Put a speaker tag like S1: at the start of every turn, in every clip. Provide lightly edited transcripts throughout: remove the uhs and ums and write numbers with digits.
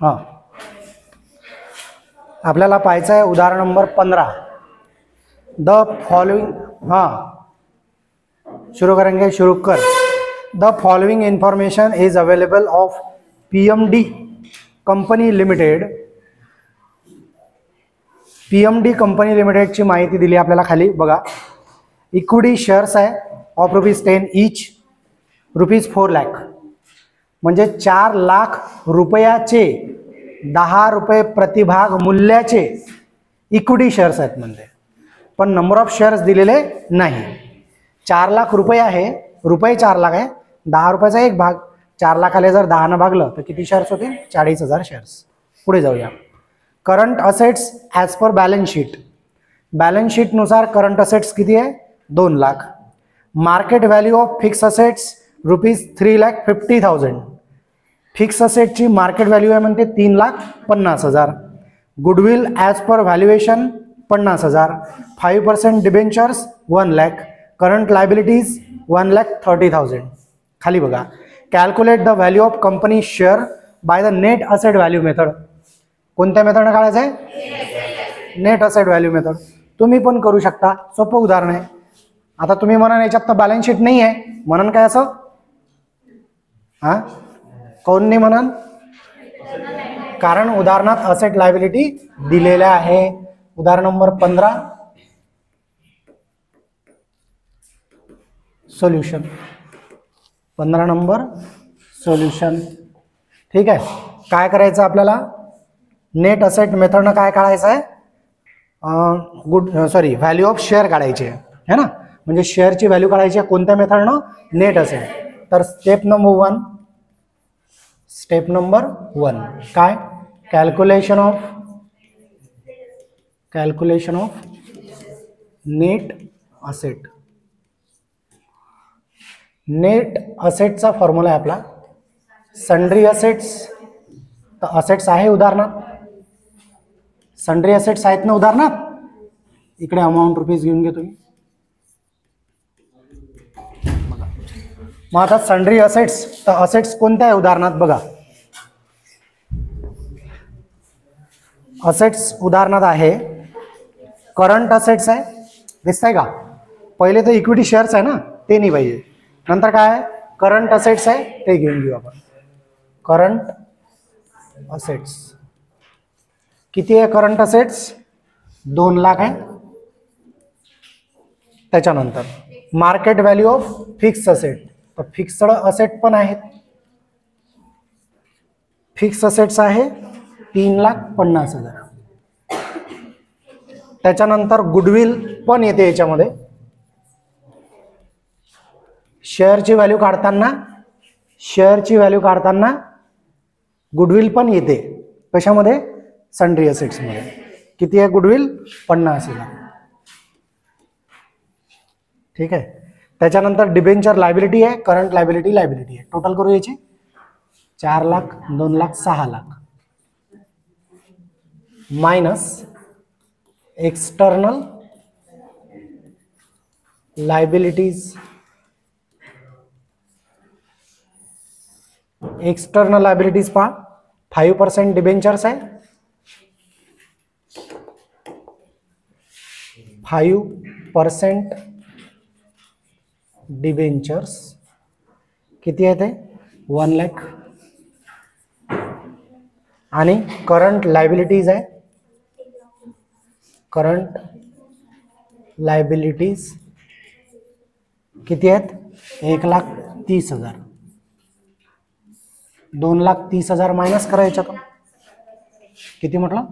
S1: हां, आपल्याला पाहायचं आहे उदाहरण नंबर 15. द फॉलोइंग, हां शुरू करेंगे, शुरू कर. The following information is available of PMD company limited. PMD company लिमिटेडची माहिती दिली आपल्याला खाली बघा. इक्विटी शेअर्स आहे ऑफ ₹10 ईच, ₹4 लाख, म्हणजे 4 लाख रुपयाचे 10 रुपये प्रतिभाग मूल्याचे इक्विटी शेअर्स आहेत म्हणजे. पण नंबर ऑफ शेअर्स दिलेले नाही. 4 लाख रुपये आहे, रुपये 4 लाख आहे, 10 रुपयाचा एक भाग, 4 लाखाला जर 10 ने भागलं तर किती शेअर्स होतील? 40,000 शेअर्स. पुढे जाऊया. Current assets as per balance sheet. Balance शीटनुसार करंट असेट्स किती आहे? 2 lakh. Market value of fix assets ₹3,50,000. Fix असेटची मार्केट व्हॅल्यू आहे म्हणते 3,50,000. Goodwill as per valuation 50,000. 5% debentures 1 lakh. Current liabilities 1,30,000. खाली बघा. Calculate the value of company share by the net asset value method. कोणत्या मेथडने काढायचं आहे? Net asset value method. तुम्ही पण करू शकता, सोपं उदाहरण आहे. आता तुम्ही म्हणा याच्यात तर बॅलन्स शीट नाही आहे, म्हणून काय असं? हां, कोण नाही म्हणून? कारण उदाहरणात असेट लायबिलिटी दिलेल्या आहे. उदाहरण नंबर 15 सोल्युशन. 15 number solution. ठीक आहे. काय करायचं आपल्याला? नेट असेट मेथडनं काय काढायचं आहे? व्हॅल्यू ऑफ शेअर काढायची आहे ना. म्हणजे शेअरची व्हॅल्यू काढायची आहे कोणत्या मेथडनं? Net asset. तर स्टेप नंबर 1 काय? Calculation of net asset. Net असेटचा फॉर्म्युला आहे आपला सन्ड्री असेट्स. तर असेट्स आहे उदाहरणात, सन्ड्री असेट्स आहेत ना उदाहरणात. इकडे अमाऊंट रुपीज घेऊन घे तुम्ही. मग आता सन्ड्री असेट्स, तर असेट्स कोणत्या आहे उदाहरणात बघा. असेट्स उदाहरणात आहे करंट असेट्स आहे, दिसतंय का? पहिले तर इक्विटी शेअर्स आहे ना, ते नाही पाहिजे. नंतर काय आहे? करंट असेट्स आहे, ते घेऊन घेऊ आपण. करंट असेट्स किती आहे? करंट असेट्स 2 लाख आहे. त्याच्यानंतर market value of fix asset. तर फिक्स्ड असेट पण आहेत. फिक्स असेट्स आहे 3,50,000. त्याच्यानंतर गुडविल पण येते याच्यामध्ये. शेअरची व्हॅल्यू काढताना गुडविल पण येते. कशामध्ये? सन्ड्री असेट्स मध्ये. किती आहे गुडविल? 50,000. ठीक आहे. त्याच्यानंतर डिबेंचर लायबिलिटी आहे, करंट लायबिलिटी आहे. टोटल करू याची 4 lakh, 2 lakh, 6 lakh minus external liabilities. External liabilities पहा. 5% डिबेंचर्स आहे, 5% डिबेंचर्स किती आहे ते? 1 लाख. आणि करंट लायबिलिटीज आहे, करंट लायबिलिटीज किती आहेत? 1,30,000. 2,30,000 मायनस करायचं का? किती म्हटलं?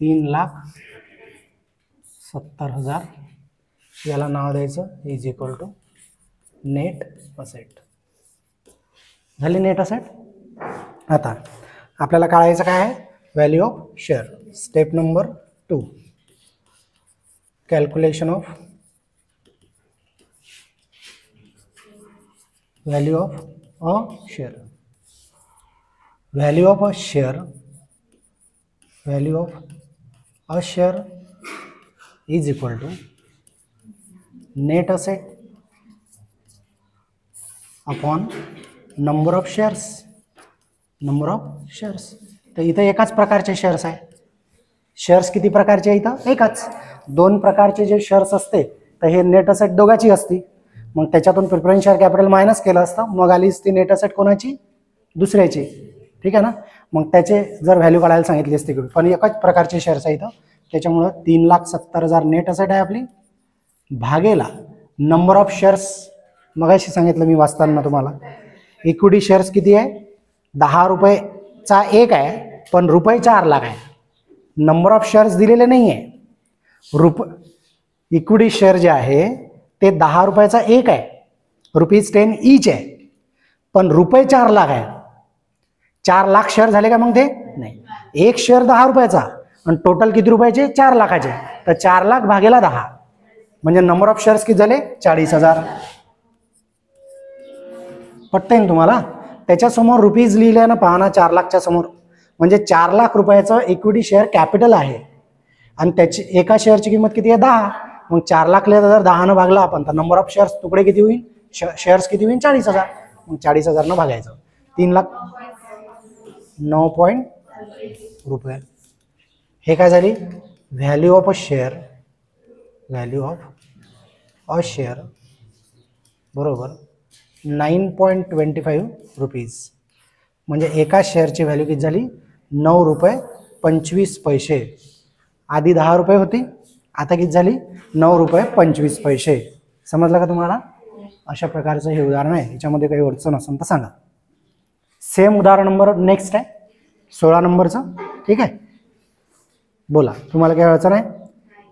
S1: 3,70,000. याला नाव द्यायचं is equal to net asset. झाली नेट असेट. आता आपल्याला काढायचं काय आहे? Value of share. Step number 2 calculation of value of a share. Value of a share is equal to net asset upon number of shares number of shares. तर इथं एकाच प्रकारचे शेअर्स आहे. शेअर्स किती प्रकारचे आहे इथं? एकाच. दोन प्रकारचे जे शेअर्स असते तर हे नेट असेट दोघाची असती. मग त्याच्यातून प्रिफरन्स शेअर कॅपिटल मायनस केलं असतं, मग आलीच ती नेट असेट कोणाची? दुसऱ्याची. ठीक आहे ना. मग त्याचे जर व्हॅल्यू काढायला सांगितली असते पण एकाच प्रकारचे शेअर्स आहे इथं, त्याच्यामुळं 3,70,000 नेट असेट आहे आपली, भागेला नंबर ऑफ शेअर्स. मगाशी सांगितलं मी वाचताना तुम्हाला, इक्विटी शेअर्स किती आहे? 10 रुपयेचा एक आहे पण रुपये 4 लाख आहे. नंबर ऑफ शेअर्स दिलेले नाही आहे. इक्विटी शेअर जे आहे ते 10 रुपयाचा एक आहे, ₹10 ईच आहे, पण रुपये 4 लाख आहे. 4 लाख शेअर झाले का मग ते? नाही. एक शेअर 10 रुपयाचा आणि टोटल किती रुपयाचे? 4 लाखाचे. तर 4 लाख भागेला 10 म्हणजे नंबर ऑफ शेअर्स किती झाले? 40,000. पटतंय ना तुम्हाला? त्याच्यासमोर रुपीज लिहिले ना, पहा ना 4 लाखच्या समोर, म्हणजे 4 लाख रुपयाचं इक्विटी शेअर कॅपिटल आहे आणि त्याची एका शेअरची किंमत किती आहे? 10. मग 4 लाख लिहिलं जर 10 भागला आपण तर नंबर ऑफ शेअर्स तुकडे किती होईल? शेअर्स किती होईल? 40,000. मग 40,000 न भागायचं. 3,09 रुपये. हे काय झाली? Value of a share. Value of a share बरोबर 9.25 रुपीज. म्हणजे एका शेअरची व्हॅल्यू किती झाली? 9 रुपये 25 पैसे. आधी 10 रुपये होती, आता किती झाली? 9 रुपये 25 पैसे. समजलं का तुम्हाला? अशा प्रकारचं हे उदाहरण आहे. याच्यामध्ये काही अडचण असेल तर सांगा. सेम उदाहरण नंबर नेक्स्ट आहे 16 नंबरचं. ठीक आहे, बोला तुम्हाला काही अडचण आहे?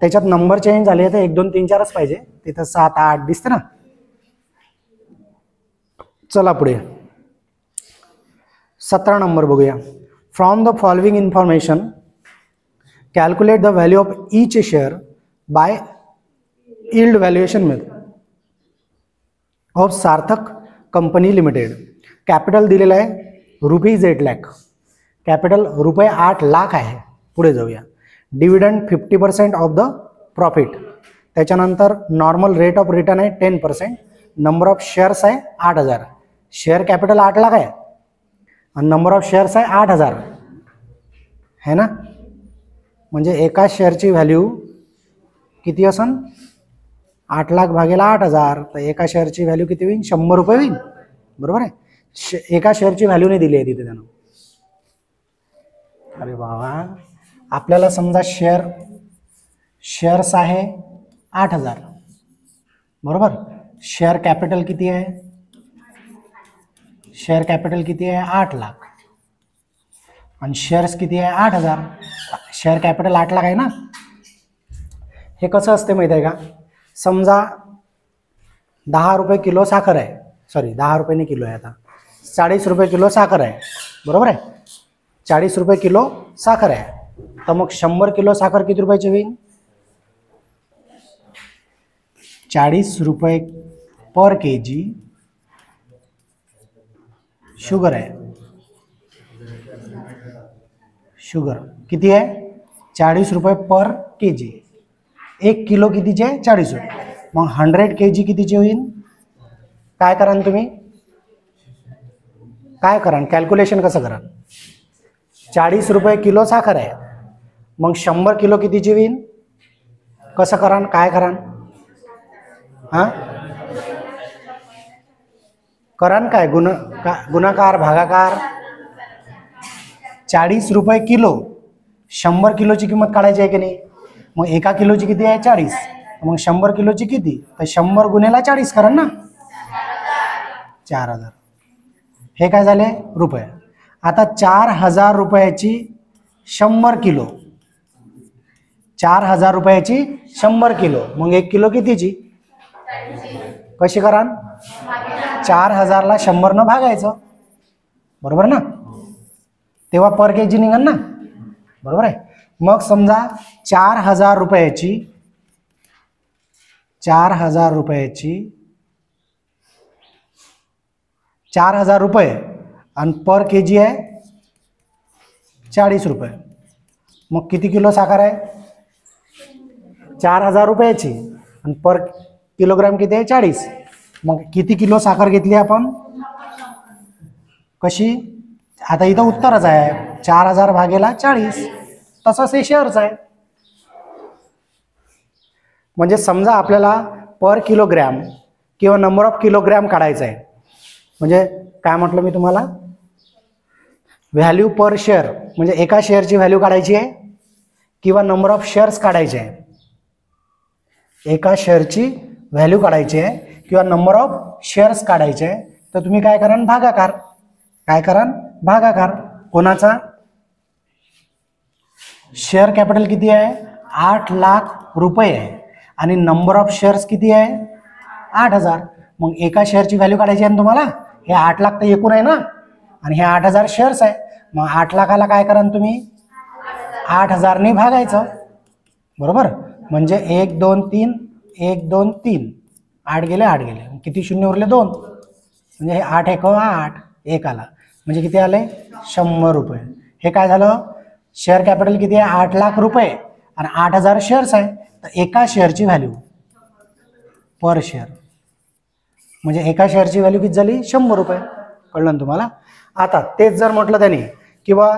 S1: त्याच्यात नंबर चेंज झाले तर 1 2 3 4च पाहिजे, तिथं 7 8 दिसते ना. चला पुढे 17 नंबर बघूया. From the following information calculate the value of each share by yield valuation method of Sarthak company limited. Capital दिलेलं आहे ₹8 लाख. कॅपिटल रुपये 8 लाख आहे. पुढे जाऊया. Dividend 50% of the profit. त्याच्यानंतर नॉर्मल रेट ऑफ रिटर्न आहे 10%. नंबर ऑफ शेअर्स आहे 8,000. शेअर कॅपिटल 8 लाख आहे आणि नंबर ऑफ शेअर्स आहे 8,000 है ना. म्हणजे एका शेअरची व्हॅल्यू किती असन? 8 लाख भागेला 8,000. तर एका शेअरची व्हॅल्यू किती होईल? 100 रुपये होईल. बरोबर आहे. एका शेअरची व्हॅल्यू नाही दिली आहे तिथे त्यानं. अरे बाबा, आपल्याला समजा शेअर्स आहे 8,000 बरोबर. शेअर कॅपिटल किती आहे? शेअर कॅपिटल किती आहे? 8 लाख आणि शेअर्स किती आहे? 8,000. शेअर कॅपिटल 8 लाख आहे ना. हे कसं असते माहिती आहे का? समजा 10 रुपये किलो साखर आहे, सॉरी 10 रुपये नाही किलो आहे, आता 40 रुपये किलो साखर आहे. बरोबर आहे. 40 रुपये किलो साखर आहे. तर मग 100 किलो साखर किती रुपयाची होईल? 40 रुपये पर केजी शुगर आहे. शुगर किती आहे? 40 रुपये पर केजी. 1 किलो कितीचे आहे? 40 रुपये. मग 100 kg कितीचे होईल? काय कराल तुम्ही? काय कराल? कॅल्क्युलेशन कसं कराल? 40 रुपये किलो साखर आहे, मग 100 किलो कितीची होईल? कसं कराल? काय कराल? हां करान काय? गुणाकार भागाकार. 40 रुपये किलो, 100 किलोची किंमत काढायची आहे की नाही. मग एका किलोची किती आहे? 40. मग 100 किलोची किती? तर 100 गुणेला 40 करा ना. 4,000. हे काय झाले? रुपये. आता 4,000 रुपयाची 100 किलो. 4,000 रुपयाची 100 किलो. मग 1 किलो कितीची? कशी करा? 4,000ला 100 न भागायचं. बरोबर ना. तेव्हा पर केजी निघाल ना. बरोबर आहे. मग समजा 4,000 रुपयाची 4,000 रुपये आणि पर केजी आहे 40 रुपये. मग किती किलो साखर आहे? 4,000 रुपयाची आणि पर किलोग्राम किती आहे? 40. मग किती किलो साखर घेतली आपण? कशी? आता इथं उत्तरच आहे 4000 भागेला 40, तसंच हे शेअर्स आहे. म्हणजे समजा आपल्याला पर किलोग्रॅम किंवा नंबर ऑफ किलोग्रॅम काढायचं आहे. म्हणजे काय म्हटलं मी तुम्हाला, व्हॅल्यू पर शेअर म्हणजे एका शेअरची व्हॅल्यू काढायची आहे किंवा नंबर ऑफ शेअर्स काढायचे आहे. एका शेअरची व्हॅल्यू काढायची आहे किंवा नंबर ऑफ शेअर्स काढायचे आहे, तर तुम्ही काय कराल, भागाकार. काय कराल, भागाकार. कोणाचा, शेअर कॅपिटल किती आहे, 8 लाख रुपये आहे आणि नंबर ऑफ शेअर्स किती आहे, 8000. मग एका शेअरची व्हॅल्यू काढायची आहे ना तुम्हाला. हे 8 लाख तर एकूण आहे ना, आणि हे 8000 शेअर्स आहे. मग 8 लाखाला काय कराल तुम्ही, 8000 भागायचं. बरोबर. म्हणजे 1 2 3 1 2 3 8 गेले 8 गेले, किती शून्य उरले 2. म्हणजे हे 8 1 8 1 आला, म्हणजे किती आले, 100 रुपये. हे काय झालं, शेअर कॅपिटल किती आहे, 8 लाख रुपये आणि 8000 शेअर्स आहे. तर एका शेअरची व्हॅल्यू पर शेअर म्हणजे एका शेअरची व्हॅल्यू किती झाली, 100 रुपये. कळलं ना तुम्हाला. आता तेच जर म्हटलं त्याने किंवा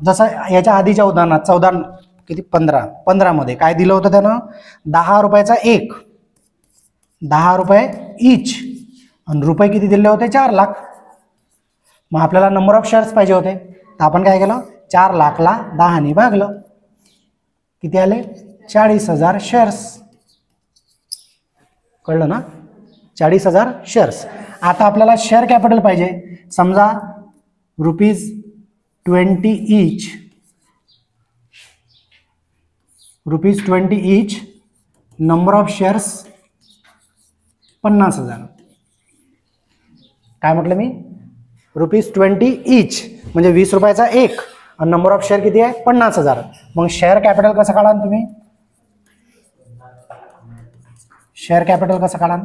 S1: जसं याच्या आधीच्या उदाहरणात 14 किती 15 मध्ये काय दिलं होतं त्यानं, 10 रुपयाचा एक, 10 रुपये इच, आणि रुपये किती दिले होते, 4 लाख. मग आपल्याला नंबर ऑफ शेअर्स पाहिजे होते, तर आपण काय केलं, 4 लाखला 10 भागलं, किती आले, 40,000 शेअर्स. कळलं ना, 40,000 शेअर्स. आता आपल्याला शेअर कॅपिटल पाहिजे. समजा ₹20 इच, ₹20 इच, नंबर ऑफ शेअर्स 50,000. काय म्हटलं मी, ₹20 इच म्हणजे 20 रुपयाचा एक, आणि नंबर ऑफ शेअर किती आहे, 50,000. मग शेअर कॅपिटल कसं काढा तुम्ही, शेअर कॅपिटल कसं काढा,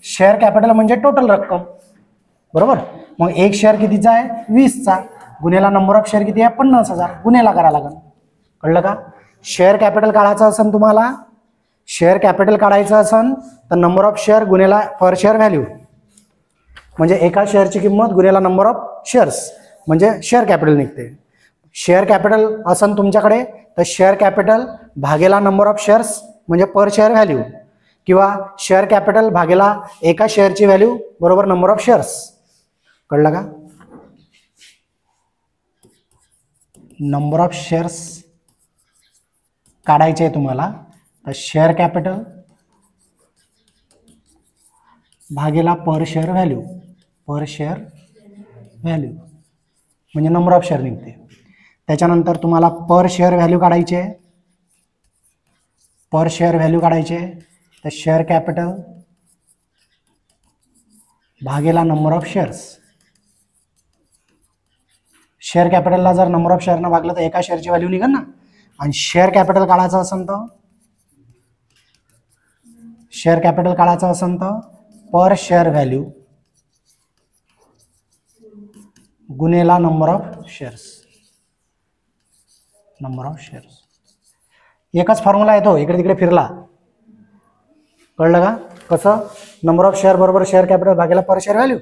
S1: शेअर कॅपिटल म्हणजे टोटल रक्कम. बरोबर. मग एक शेअर कितीचा आहे, 20चा, गुन्हेला नंबर ऑफ शेअर किती आहे, 50,000, गुन्हेला करा लागेल. कळलं का. शेअर कॅपिटल काढायचं असेल तुम्हाला, शेअर कॅपिटल काढायचं असेल तर नंबर ऑफ शेअर गुन्हेला पर शेअर व्हॅल्यू, म्हणजे एका शेअरची किंमत गुन्हेला नंबर ऑफ शेअर्स म्हणजे शेअर कॅपिटल निघते. शेअर कॅपिटल असेल तुमच्याकडे तर शेअर कॅपिटल भागेला नंबर ऑफ शेअर्स म्हणजे पर शेअर व्हॅल्यू, किंवा शेअर कॅपिटल भागेला एका शेअरची व्हॅल्यू बरोबर नंबर ऑफ शेअर्स. कळलं का. नंबर ऑफ शेअर्स काढायचे आहे तुम्हाला, तर शेअर कॅपिटल भागेला पर शेअर व्हॅल्यू, पर शेअर व्हॅल्यू म्हणजे नंबर ऑफ शेअर निघते. त्याच्यानंतर तुम्हाला पर शेअर व्हॅल्यू काढायची आहे, पर शेअर व्हॅल्यू काढायची आहे, तर शेअर कॅपिटल भागेला नंबर ऑफ शेअर्स. शेअर कॅपिटलला जर नंबर ऑफ शेअरनं भागलं तर एका शेअरची व्हॅल्यू निघेल ना. आणि शेअर कॅपिटल काढायचं असेल तर, शेअर कॅपिटल काढायचं असेल तर पर शेअर व्हॅल्यू गुणेला number of shares, number of shares. एकच फॉर्म्युला येतो, इकडे तिकडे फिरला. कळलं का कसं, नंबर ऑफ शेअर बरोबर शेअर कॅपिटल भागेला पर शेअर व्हॅल्यू.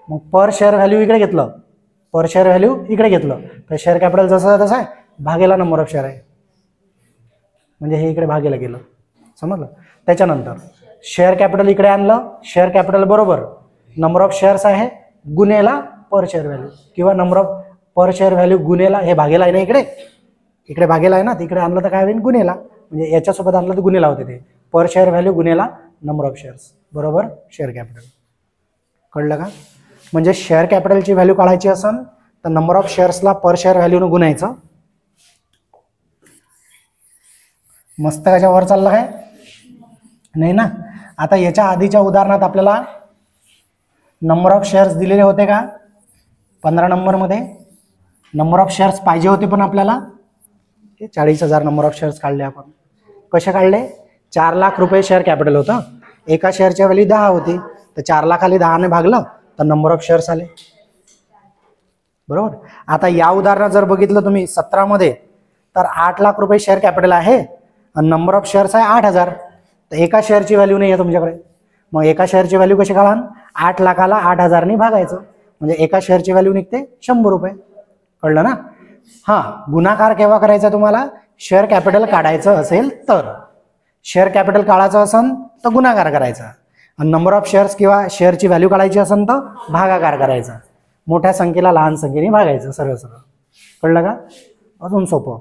S1: मग पर शेअर व्हॅल्यू इकडे घेतलं, पर शेअर व्हॅल्यू इकडे घेतलं, तर शेअर कॅपिटल जसं तसं आहे, भागेला नंबर ऑफ शेअर आहे म्हणजे हे इकडे भागेला गेलं. समजलं. त्याच्यानंतर शेअर कॅपिटल इकडे आणलं, शेअर कॅपिटल बरोबर नंबर ऑफ शेअर्स आहे गुणेला पर शेअर व्हॅल्यू, किंवा number of per share value गुणेला, हे भागेला आहे ना, इकडे इकडे भागेला आहे ना, तिकडे आणलं तर काय होईल, गुणेला. म्हणजे याच्यासोबत आणलं तर गुणेला होते, ते पर शेअर व्हॅल्यू गुणेला नंबर ऑफ शेअर्स बरोबर शेअर कॅपिटल. कळलं का. म्हणजे शेअर कॅपिटलची व्हॅल्यू काढायची असेल तर नंबर ऑफ शेअर्सला पर शेअर व्हॅल्यूनं गुणायचं. मस्त त्याच्या वर चाललं काय नाही ना. आता याच्या आधीच्या उदाहरणात आपल्याला नंबर ऑफ शेअर्स दिलेले होते का, 15 नंबरमध्ये नंबर ऑफ शेअर्स पाहिजे होते, पण आपल्याला 40,000 नंबर ऑफ शेअर्स काढले. आपण कसे काढले, 4 लाख रुपये शेअर कॅपिटल होतं, एका शेअरच्या व्हॅल्यू 10 होती, तर 4 लाखाली 10ने भागलं तर नंबर ऑफ शेअर्स आले. बरोबर. आता या उदाहरणात जर बघितलं तुम्ही 17 मध्ये, तर 8 लाख रुपये शेअर कॅपिटल आहे आणि नंबर ऑफ शेअर्स आहे 8000, तर एका शेअरची व्हॅल्यू नाही आहे तुमच्याकडे. मग एका शेअरची व्हॅल्यू कशी काढा, 8 लाखाला 8000 ने भागायचं म्हणजे एका शेअरची व्हॅल्यू निघते 100 रुपये. कळलं ना? हां, गुणाकार केव्हा करायचा तुम्हाला? शेअर कॅपिटल काढायचं असेल तर. शेअर कॅपिटल काढायचं असेल तर गुणाकार करायचा, आणि नंबर ऑफ शेअर्स किंवा शेअरची व्हॅल्यू काढायची असेल तर भागाकार करायचा. मोठ्या संख्येला लहान संख्येने भागायचं, सरळ सरळ. कळलं का? अजून सोपं,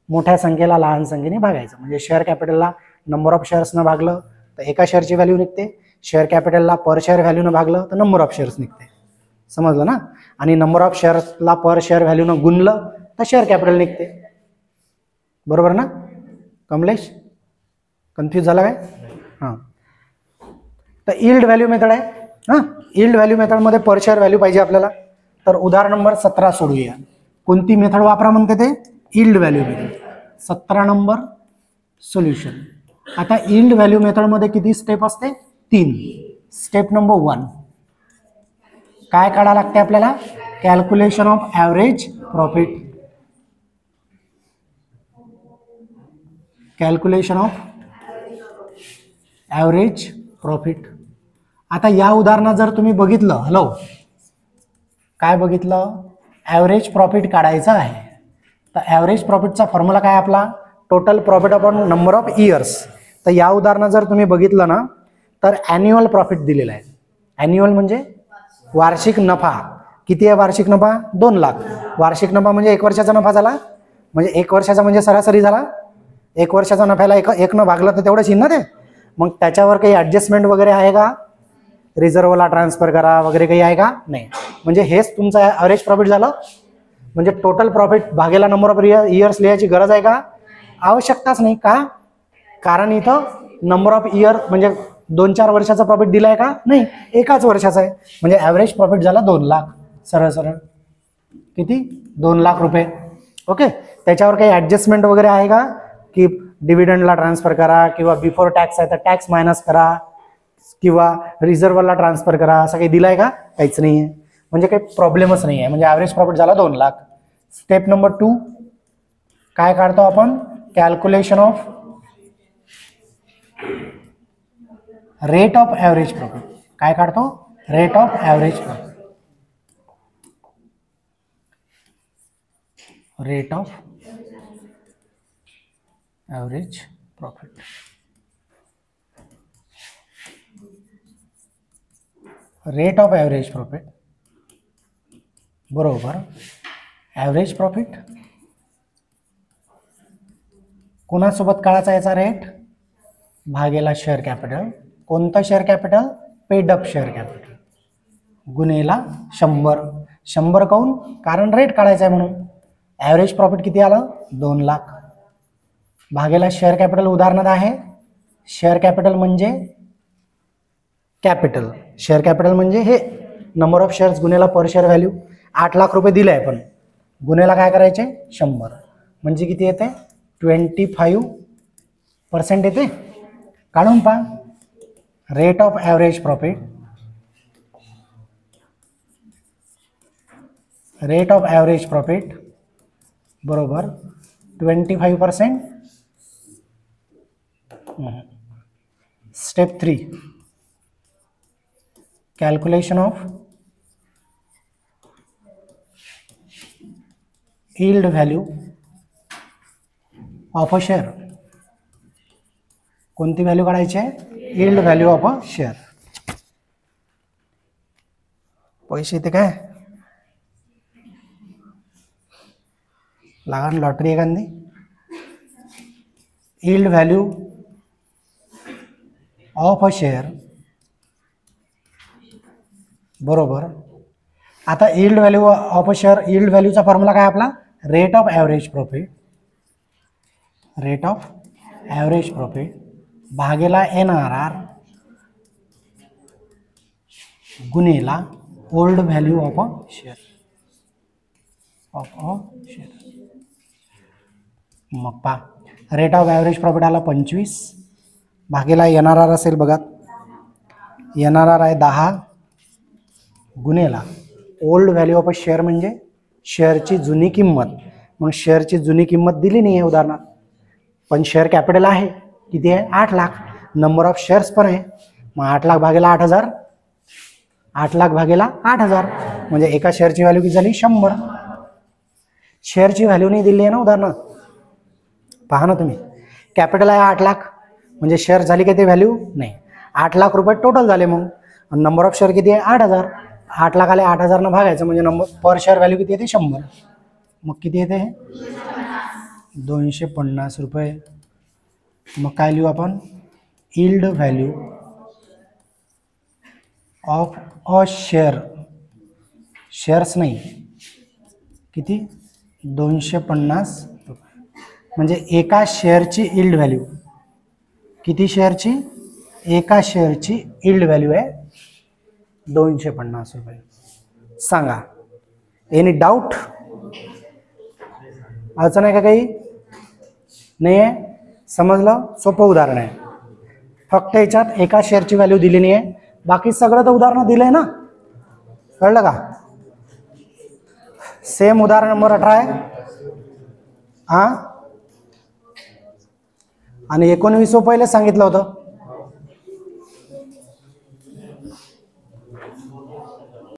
S1: मोठ्या संख्येला लहान संख्येने भागायचं. म्हणजे शेअर कॅपिटलला नंबर ऑफ शेअर्सनं भागलं तर एका शेअरची व्हॅल्यू निघते. शेअर कॅपिटलला पर शेअर व्हॅल्यूनं भागलं तर नंबर ऑफ शेअर्स निघते. समजलं ना? आणि नंबर ऑफ शेअर्सला पर शेअर व्हॅल्यूनं गुणलं तर शेअर कॅपिटल निघते. बरोबर ना कमलेश? कन्फ्यूज झाला काय? हां, तर यील्ड व्हॅल्यू मेथड आहे. हां, यील्ड व्हॅल्यू मेथडमध्ये पर शेअर व्हॅल्यू पाहिजे आपल्याला. तर उदाहरण नंबर 17 सोडूया. कोणती मेथड वापरा म्हणते ते? Yield value method. 17 number solution. आता यील्ड व्हॅल्यू मेथडमध्ये किती स्टेप असते? 3. स्टेप नंबर 1, काय काढावं लागते आपल्याला? Calculation of average profit. Calculation of average profit. आता या उदाहरणात जर तुम्ही बघितलं, हॅलो, काय बघितलं? ॲव्हरेज प्रॉफिट काढायचं आहे. तर ॲव्हरेज प्रॉफिटचा फॉर्म्युला काय आपला? Total profit upon number of years. तर या उदाहरणात जर तुम्ही बघितलं ना, तर ॲन्युअल प्रॉफिट दिलेला आहे. ॲन्युअल म्हणजे वार्षिक नफा. किती आहे वार्षिक नफा? 2 लाख. वार्षिक नफा म्हणजे 1 वर्षाचा नफा झाला. म्हणजे 1 वर्षाचा म्हणजे सरासरी झाला. 1 वर्षाचा नफ्याला 1 न भागलं तर तेवढंच येईल ना ते. मग त्याच्यावर काही ॲडजस्टमेंट वगैरे आहे का? रिझर्वला ट्रान्सफर करा वगैरे काही आहे का? नाही. म्हणजे हेच तुमचं ॲव्हरेज प्रॉफिट झालं. म्हणजे टोटल प्रॉफिट भागेला नंबर ऑफ इयर्स लिहायची गरज आहे का? आवश्यकताच नाही. का? कारण इथं नंबर ऑफ इयर म्हणजे 2-4 वर्षाचा प्रॉफिट दिला आहे का? नाही, एकाच वर्षाचा आहे. म्हणजे ॲव्हरेज प्रॉफिट झाला 2 लाख. सरळ सरळ किती? 2 लाख रुपये. ओके. त्याच्यावर काही ॲडजस्टमेंट वगैरे आहे का? की डिव्हिडंडला ट्रान्सफर करा, किंवा बिफोर टॅक्स आहे तर टॅक्स मायनस करा, किंवा रिझर्वला ट्रान्सफर करा, असं काही दिलं आहे का? काहीच नाही आहे. म्हणजे काही प्रॉब्लेमच नाही आहे. म्हणजे ॲव्हरेज प्रॉफिट झाला 2 लाख. स्टेप नंबर 2, काय काढतो आपण? Calculation of rate of average profit. काय काढतो? Rate of average profit. Rate of average profit. Rate of average profit बरोबर ॲव्हरेज प्रॉफिट कोणासोबत काढायचा याचा रेट? भागेला शेअर कॅपिटल. कोणतं share capital? Paid up share capital. गुणेला 100. 100 काऊन? कारण रेट काढायचा आहे म्हणून. ॲव्हरेज प्रॉफिट किती आलं? 2 लाख. भागेला शेअर कॅपिटल उदाहरणात आहे. शेअर कॅपिटल म्हणजे कॅपिटल. शेअर कॅपिटल म्हणजे हे नंबर ऑफ शेअर्स गुणेला पर शेअर व्हॅल्यू. 8 लाख रुपये दिले आहे, पण गुणेला काय करायचे? 100. म्हणजे किती येते? 25% येते. काढून पहा. Rate of average profit. Rate of average profit बरोबर 25%. Step 3, calculation of yield value of a share. कोणती व्हॅल्यू काढायची आहे? Yield value of a share. पैसे इथे काय लागण लॉटरी एखादी? Yield value of a share बरोबर. आता yield value of a share, yield व्हॅल्यूचा फॉर्म्युला काय आपला? Rate of average profit. Rate of average profit भागेला NRR गुणेला old value of a share. Of a share. मग पहा, रेट ऑफ ॲव्हरेज प्रॉफिट आला 25 भागेला NRR असेल बघा. NRR आहे 10 गुणेला old value of a share म्हणजे शेअरची जुनी किंमत. मग शेअरची जुनी किंमत दिली नाही आहे उदाहरणात, पण शेअर कॅपिटल आहे. किती आहे? 8 लाख. नंबर ऑफ शेअर्स पण आहे. मग 8 लाख भागेला 8000. 8 लाख भागेला 8,000 म्हणजे एका शेअरची व्हॅल्यू किती झाली 100. शेअरची व्हॅल्यू नाही दिली आहे ना उदाहरणार्थ, पहा ना तुम्ही. कॅपिटल आहे 8 लाख म्हणजे शेअर झाली का ते व्हॅल्यू नाही. 8 लाख रुपये टोटल झाले. मग नंबर ऑफ शेअर किती आहे 8,000. 8 लाख आले 8,000 न भागायचं म्हणजे नंबर पर शेअर व्हॅल्यू किती येते 100. मग किती येते 250 रुपये. मग काय लिहू आपण, yield value of a share, shares नाही किती 250 म्हणजे एका शेअरची यील्ड व्हॅल्यू. किती शेअरची, एका शेअरची यील्ड व्हॅल्यू आहे 250 रुपये. सांगा एनी डाऊट, अडचण आहे का काही, नाही आहे, समजलं. सोपं उदाहरण आहे. फक्त याच्यात एका शेअरची व्हॅल्यू दिली नाही आहे, बाकी सगळं तर उदाहरण दिलंय ना, कळलं का. सेम उदाहरण नंबर 18 आहे. हां आणि 19 पहिले सांगितलं होतं.